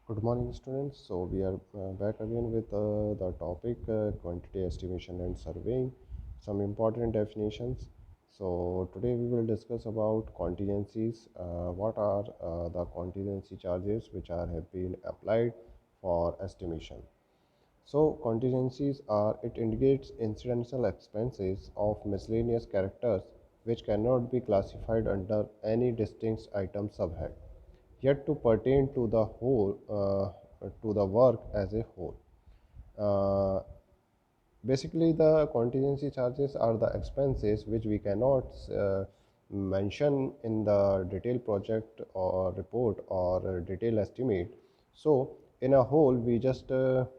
Good morning, students. So we are back again with the topic quantity estimation and surveying, some important definitions. So today we will discuss about contingencies. What are the contingency charges which have been applied for estimation? So contingencies are it indicates incidental expenses of miscellaneous characters which cannot be classified under any distinct item subhead yet to pertain to the whole to the work as a whole. Uh, Basically, the contingency charges are the expenses which we cannot mention in the detailed project or report or detailed estimate. So, in a whole, we just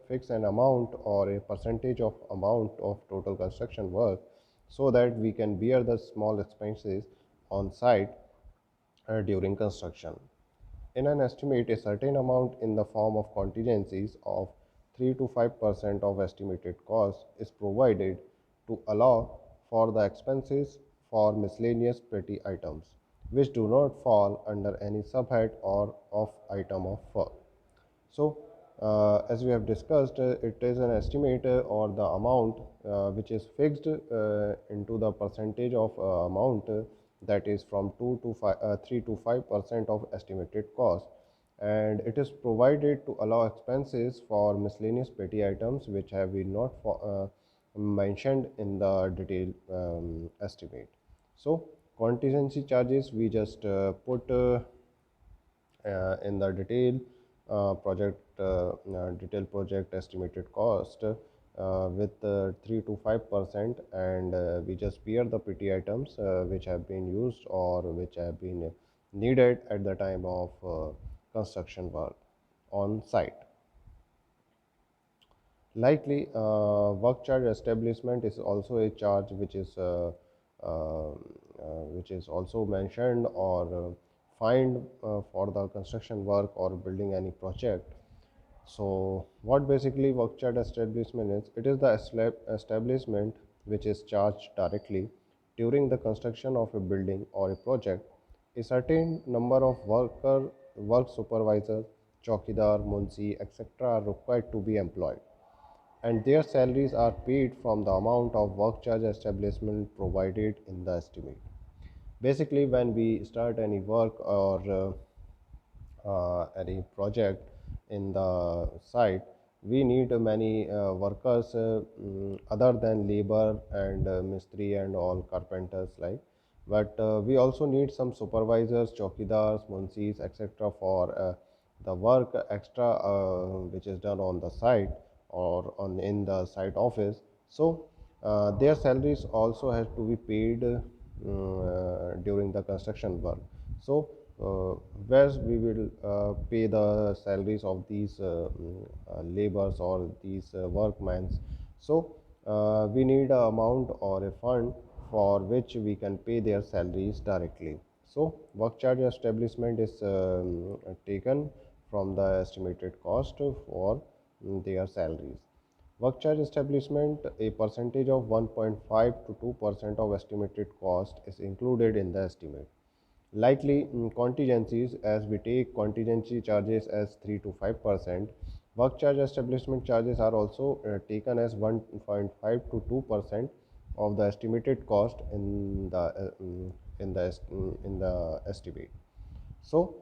fix an amount or a percentage of amount of total construction work so that we can bear the small expenses on site during construction. In an estimate, a certain amount in the form of contingencies of 3 to 5% of estimated cost is provided to allow for the expenses for miscellaneous petty items, which do not fall under any subhead or of item of work. So, as we have discussed, it is an estimate or the amount which is fixed into the percentage of amount that is from 2 to 5, 3 to 5% of estimated cost, and it is provided to allow expenses for miscellaneous petty items which have been not mentioned in the detailed estimate. So, contingency charges we just put in the detail project estimated cost with 3 to 5%, and we just bear the PT items which have been used or which have been needed at the time of construction work on site. Likely, work charge establishment is also a charge which is also mentioned or fined for the construction work or building any project. So, what basically work charge establishment is? It is the establishment which is charged directly during the construction of a building or a project. A certain number of work supervisors, chowkidar, munsi, etc. are required to be employed, and their salaries are paid from the amount of work charge establishment provided in the estimate. Basically, when we start any work or any project in the site, we need many workers other than labor and mistri and all carpenters like. But we also need some supervisors, chowkidars, munsis, etc. for the work extra which is done on the site or on in the site office. So their salaries also have to be paid during the construction work. So where we will pay the salaries of these laborers or these workmen. So we need a amount or a fund for which we can pay their salaries directly. So work charge establishment is taken from the estimated cost for their salaries. Work charge establishment, a percentage of 1.5 to 2% of estimated cost is included in the estimate. Likely contingencies, as we take contingency charges as 3 to 5%, work charge establishment charges are also taken as 1.5 to 2% of the estimated cost in the estimate. So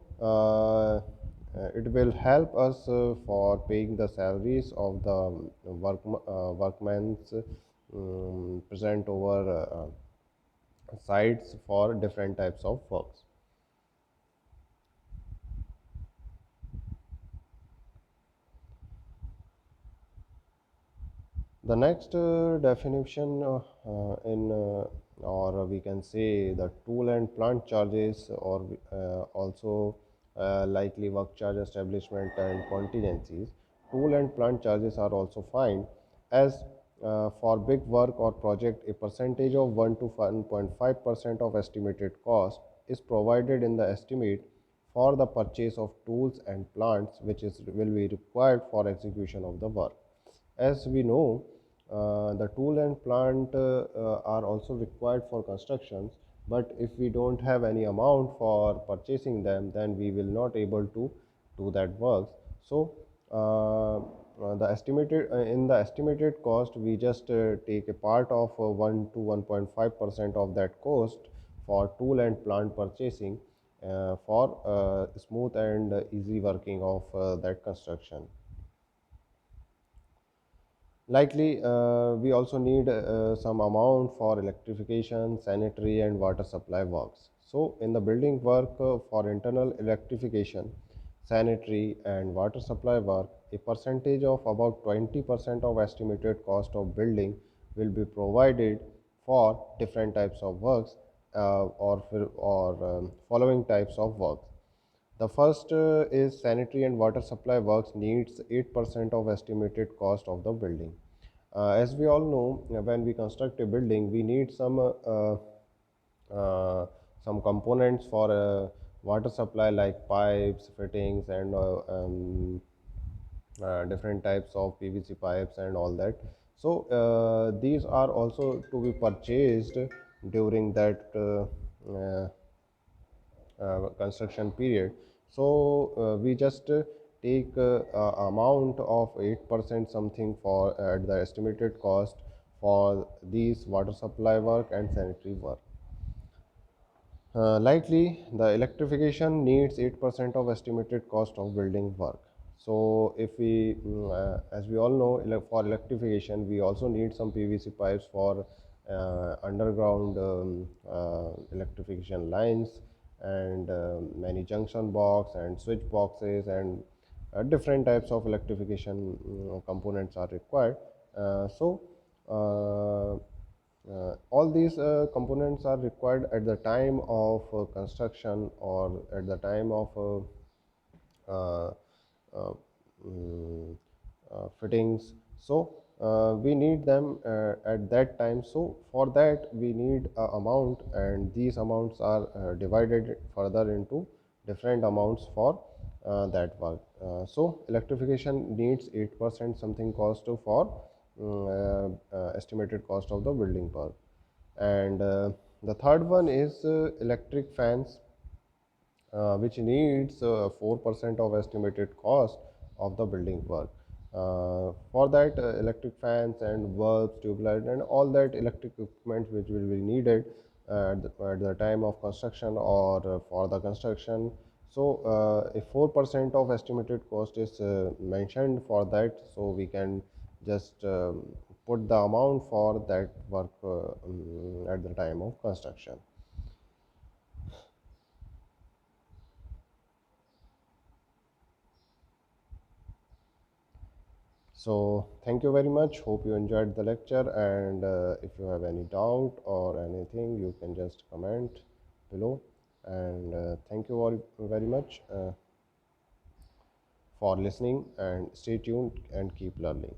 it will help us for paying the salaries of the workmen present over sites for different types of works. The next definition or we can say the tool and plant charges, or also likely work charge establishment and contingencies. Tool and plant charges are also fine as for big work or project, a percentage of 1 to 1.5% of estimated cost is provided in the estimate for the purchase of tools and plants which will be required for execution of the work. As we know, the tool and plant are also required for constructions, but if we don't have any amount for purchasing them, then we will not able to do that work. So the estimated in the estimated cost, we just take a part of 1 to 1.5% of that cost for tool and plant purchasing for smooth and easy working of that construction. Likely, we also need some amount for electrification, sanitary, and water supply works. So, in the building work for internal electrification, sanitary, and water supply work, a percentage of about 20% of estimated cost of building will be provided for different types of works or following types of works. The first is sanitary and water supply works needs 8% of estimated cost of the building. As we all know, when we construct a building, we need uh, some components for water supply like pipes, fittings, and different types of PVC pipes and all that. So these are also to be purchased during that construction period. So we just take amount of 8% something for at the estimated cost for these water supply work and sanitary work. Likely, the electrification needs 8% of estimated cost of building work. So, if we, as we all know, for electrification, we also need some PVC pipes for underground electrification lines and many junction box and switch boxes and different types of electrification components are required. So, all these components are required at the time of construction or at the time of uh, uh, mm, fittings. So we need them at that time. So for that we need a amount, and these amounts are divided further into different amounts for that work. So electrification needs 8% something cost for estimated cost of the building work. And the third one is electric fans, which needs 4% of estimated cost of the building work. For that, electric fans and bulbs, tube light, and all that electric equipment which will be needed at the time of construction or for the construction. So, if 4% of estimated cost is mentioned for that, so we can just put the amount for that work at the time of construction. So, thank you very much. Hope you enjoyed the lecture. And if you have any doubt or anything, you can just comment below. And thank you all very much for listening, and stay tuned and keep learning.